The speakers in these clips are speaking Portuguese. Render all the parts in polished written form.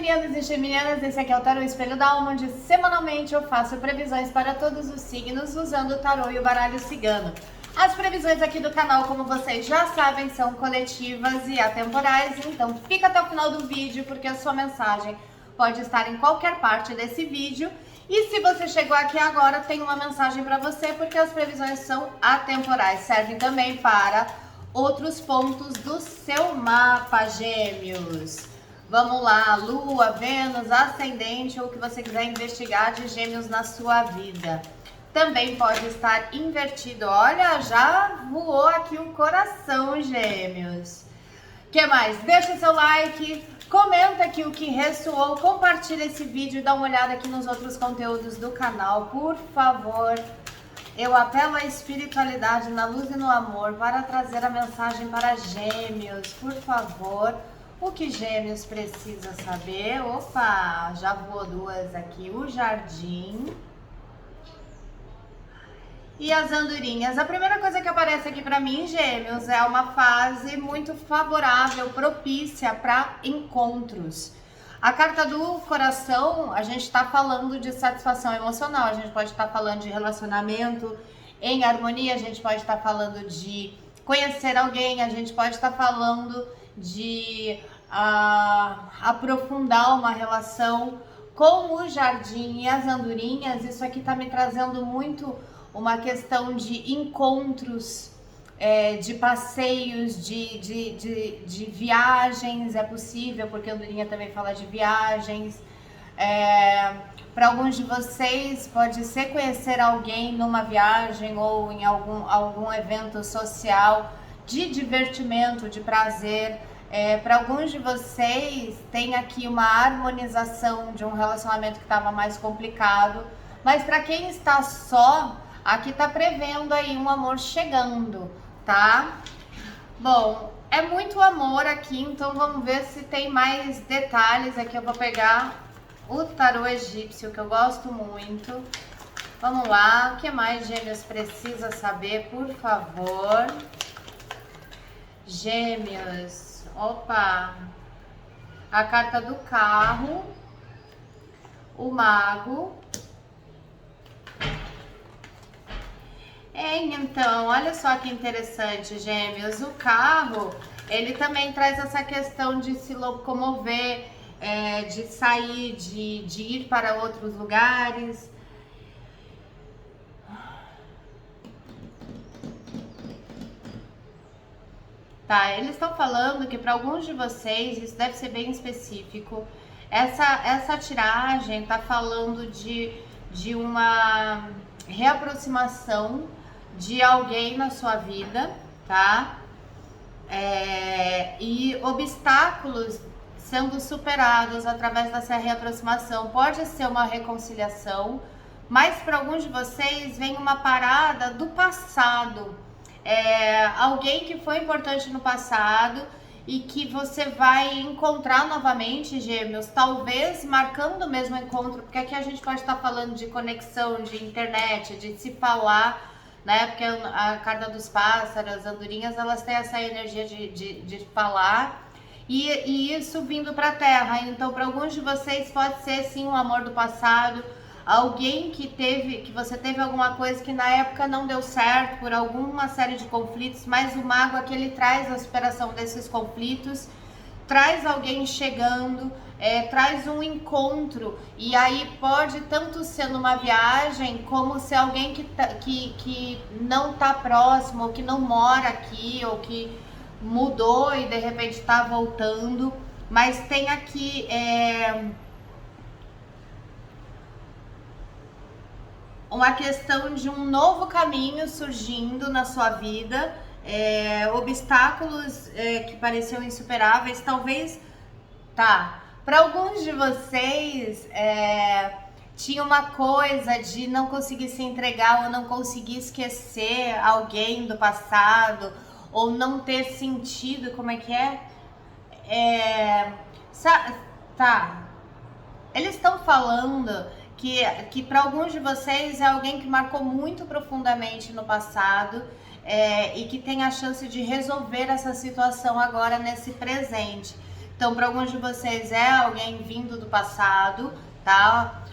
geminianos e geminianas, esse aqui é o Tarô Espelho da Alma, onde semanalmente eu faço previsões para todos os signos usando o tarô e o baralho cigano. As previsões aqui do canal, como vocês já sabem, são coletivas e atemporais, então fica até o final do vídeo porque a sua mensagem pode estar em qualquer parte desse vídeo. E se você chegou aqui agora, tem uma mensagem para você porque as previsões são atemporais, servem também para outros pontos do seu mapa, Gêmeos. Vamos lá, Lua, Vênus, Ascendente ou o que você quiser investigar de Gêmeos na sua vida. Também pode estar invertido. Olha, já voou aqui o coração, Gêmeos. O que mais? Deixa seu like, comenta aqui o que ressoou, compartilha esse vídeo e dá uma olhada aqui nos outros conteúdos do canal, por favor. Eu apelo à espiritualidade na luz e no amor para trazer a mensagem para Gêmeos, por favor. O que Gêmeos precisa saber? Opa, já voou duas aqui. O jardim e as andorinhas. A primeira coisa que aparece aqui para mim, Gêmeos, é uma fase muito favorável, propícia para encontros. A carta do coração, a gente está falando de satisfação emocional, a gente pode estar falando de relacionamento em harmonia, a gente pode estar falando de conhecer alguém, a gente pode estar falando de aprofundar uma relação. Com o jardim e as andorinhas, isso aqui está me trazendo muito uma questão de encontros, de passeios, de viagens, é possível, porque a andorinha também fala de viagens. Para alguns de vocês pode ser conhecer alguém numa viagem ou em algum evento social de divertimento, de prazer. Para alguns de vocês tem aqui uma harmonização de um relacionamento que estava mais complicado, mas para quem está só, aqui tá prevendo aí um amor chegando, tá? Bom, é muito amor aqui, então vamos ver se tem mais detalhes. Aqui eu vou pegar o tarô egípcio, que eu gosto muito. Vamos lá, o que mais Gêmeos precisa saber, por favor? Gêmeos, opa, a carta do carro, o mago. Então, olha só que interessante, Gêmeos. O carro, ele também traz essa questão de se locomover, de sair, de ir para outros lugares. Tá, eles estão falando que para alguns de vocês, isso deve ser bem específico, essa tiragem tá falando de uma reaproximação de alguém na sua vida, tá? E obstáculos sendo superados através dessa reaproximação. Pode ser uma reconciliação, mas para alguns de vocês vem uma parada do passado. Alguém que foi importante no passado e que você vai encontrar novamente, Gêmeos, talvez marcando o mesmo encontro, porque aqui a gente pode estar falando de conexão, de internet, de se falar, né? Porque a carta dos pássaros, as andorinhas, elas têm essa energia de falar e isso vindo para a Terra. Então, para alguns de vocês pode ser sim um amor do passado, alguém que você teve alguma coisa que na época não deu certo por alguma série de conflitos, mas o mago aqui ele traz a superação desses conflitos, traz alguém chegando, traz um encontro, e aí pode tanto ser numa viagem como ser alguém que não tá próximo, ou que não mora aqui, ou que mudou e de repente tá voltando, mas tem aqui uma questão de um novo caminho surgindo na sua vida, obstáculos que pareciam insuperáveis, talvez, tá? Para alguns de vocês, tinha uma coisa de não conseguir se entregar ou não conseguir esquecer alguém do passado, ou não ter sentido, como é que é? Tá, eles estão falando que para alguns de vocês é alguém que marcou muito profundamente no passado, e que tem a chance de resolver essa situação agora nesse presente. Então, para alguns de vocês é alguém vindo do passado, tá?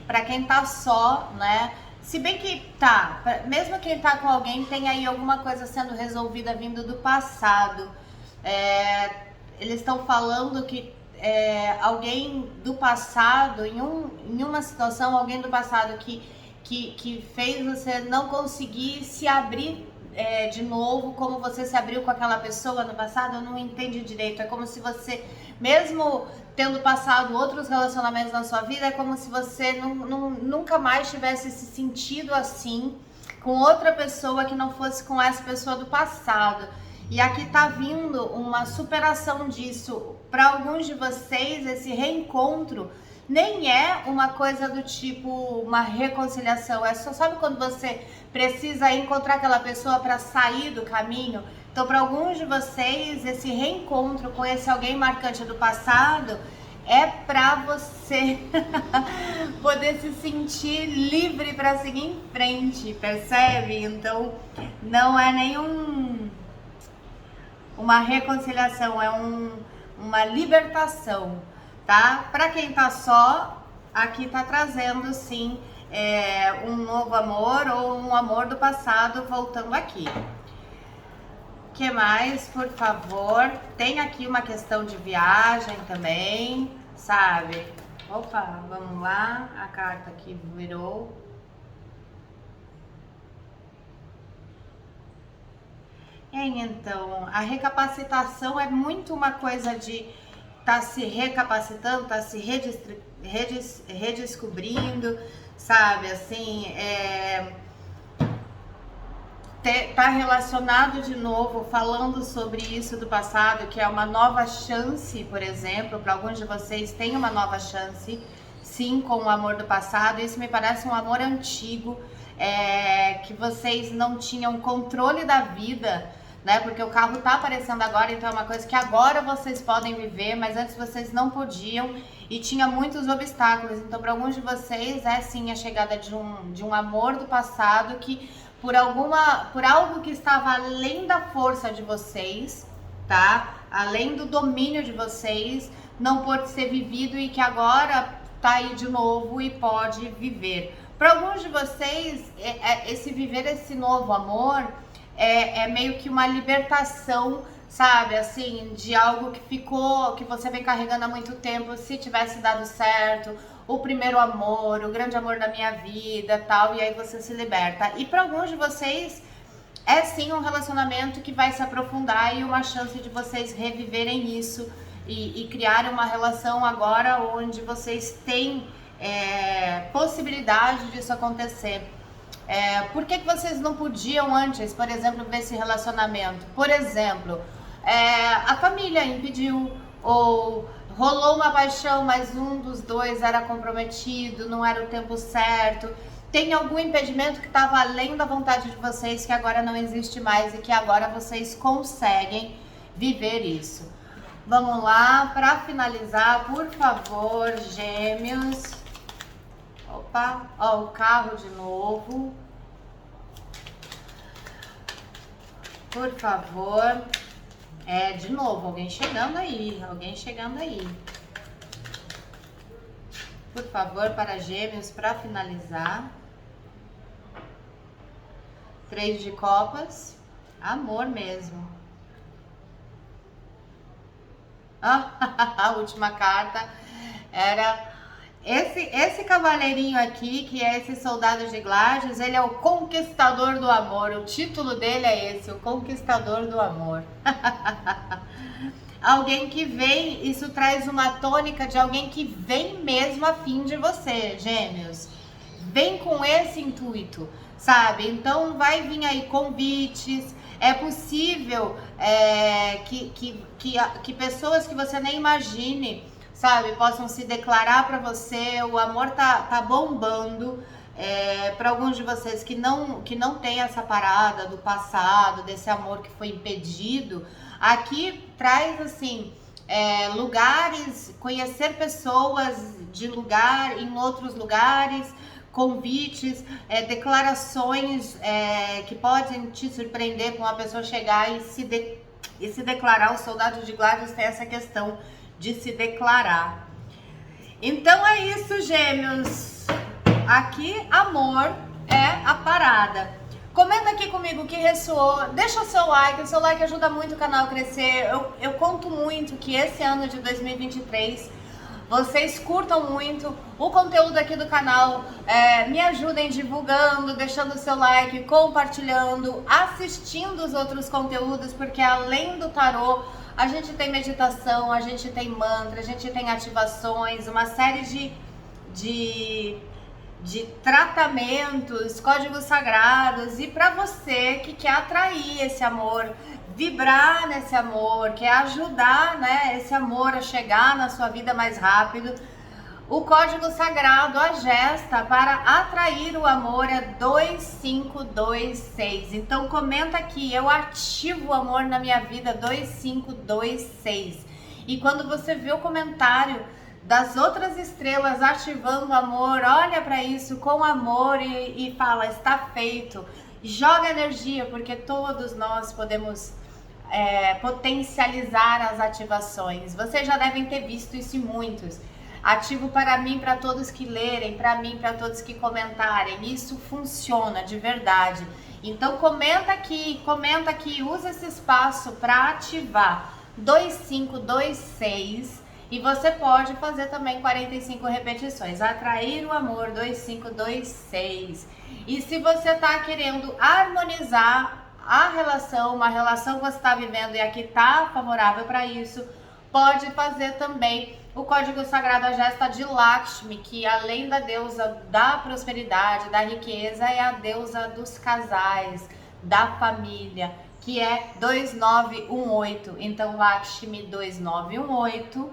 Para quem tá só, né? Se bem que tá, mesmo quem tá com alguém, tem aí alguma coisa sendo resolvida vindo do passado. Eles estão falando que alguém do passado, em uma situação, alguém do passado que fez você não conseguir se abrir de novo, como você se abriu com aquela pessoa no passado, eu não entendi direito. É como se você, mesmo tendo passado outros relacionamentos na sua vida, é como se você nunca mais tivesse se sentido assim com outra pessoa que não fosse com essa pessoa do passado. E aqui tá vindo uma superação disso. Para alguns de vocês, esse reencontro nem é uma coisa do tipo uma reconciliação. É só, sabe quando você precisa encontrar aquela pessoa para sair do caminho? Então, para alguns de vocês, esse reencontro com esse alguém marcante do passado é para você poder se sentir livre para seguir em frente, percebe? Então, não é uma reconciliação, é uma libertação, tá? Para quem tá só, aqui tá trazendo sim um novo amor ou um amor do passado voltando aqui. Que mais, por favor? Tem aqui uma questão de viagem também, sabe? Opa, vamos lá. A carta aqui virou. Então, a recapacitação é muito uma coisa de tá se recapacitando, tá se redescobrindo, sabe? Assim, tá relacionado de novo, falando sobre isso do passado, que é uma nova chance, por exemplo, para alguns de vocês tem uma nova chance, sim, com o amor do passado. Isso me parece um amor antigo, que vocês não tinham controle da vida, né? Porque o carro tá aparecendo agora, então é uma coisa que agora vocês podem viver, mas antes vocês não podiam e tinha muitos obstáculos. Então, para alguns de vocês é sim a chegada de um amor do passado que por algo que estava além da força de vocês, tá? Além do domínio de vocês, não pôde ser vivido e que agora tá aí de novo e pode viver. Para alguns de vocês, esse viver esse novo amor é meio que uma libertação, sabe? Assim, de algo que você vem carregando há muito tempo, se tivesse dado certo, o primeiro amor, o grande amor da minha vida, tal, e aí você se liberta. E para alguns de vocês é sim um relacionamento que vai se aprofundar e uma chance de vocês reviverem isso e criarem uma relação agora onde vocês têm possibilidade disso acontecer. Por que vocês não podiam antes, por exemplo, ver esse relacionamento? Por exemplo, a família impediu, ou rolou uma paixão, mas um dos dois era comprometido, não era o tempo certo. Tem algum impedimento que estava além da vontade de vocês, que agora não existe mais e que agora vocês conseguem viver isso. Vamos lá, para finalizar, por favor, Gêmeos. Opa, ó, o carro de novo. Por favor. De novo, alguém chegando aí. Por favor, para Gêmeos, para finalizar. 3 de copas. Amor mesmo. A última carta era esse cavaleirinho aqui, que é esse soldado de Gládios, ele é o conquistador do amor. O título dele é esse, o conquistador do amor. Alguém que vem, isso traz uma tônica de alguém que vem mesmo a fim de você, Gêmeos. Vem com esse intuito, sabe? Então vai vir aí convites. É possível que pessoas que você nem imagine, sabe, possam se declarar para você. O amor tá bombando. Para alguns de vocês que não tem essa parada do passado, desse amor que foi impedido, aqui traz assim lugares, conhecer pessoas em outros lugares, convites, declarações que podem te surpreender com uma pessoa chegar e e se declarar. O soldado de Gládios tem essa questão de se declarar. Então é isso, gêmeos. Aqui, amor é a parada. Comenta aqui comigo o que ressoou, deixa o seu like ajuda muito o canal a crescer. Eu conto muito que esse ano de 2023 vocês curtam muito o conteúdo aqui do canal, me ajudem divulgando, deixando o seu like, compartilhando, assistindo os outros conteúdos, porque além do tarô, a gente tem meditação, a gente tem mantra, a gente tem ativações, uma série de tratamentos, códigos sagrados, e para você que quer atrair esse amor, vibrar nesse amor, quer ajudar, né, esse amor a chegar na sua vida mais rápido, o código sagrado, a gesta para atrair o amor é 2526. Então comenta aqui, eu ativo o amor na minha vida, 2526. E quando você vê o comentário das outras estrelas ativando o amor, olha para isso com amor e fala, está feito. Joga energia, porque todos nós podemos potencializar as ativações. Vocês já devem ter visto isso em muitos. Ativo para mim, para todos que lerem, para mim, para todos que comentarem. Isso funciona de verdade. Então comenta aqui, usa esse espaço para ativar 2526. E você pode fazer também 45 repetições. Atrair o amor, 2526. E se você está querendo harmonizar a relação, uma relação que você está vivendo e aqui está favorável para isso, pode fazer também o código sagrado, a gesta de Lakshmi, que além da deusa da prosperidade, da riqueza, é a deusa dos casais, da família, que é 2918. Então Lakshmi 2918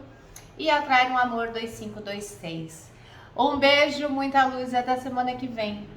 e atrai um amor 2526. Um beijo, muita luz e até semana que vem.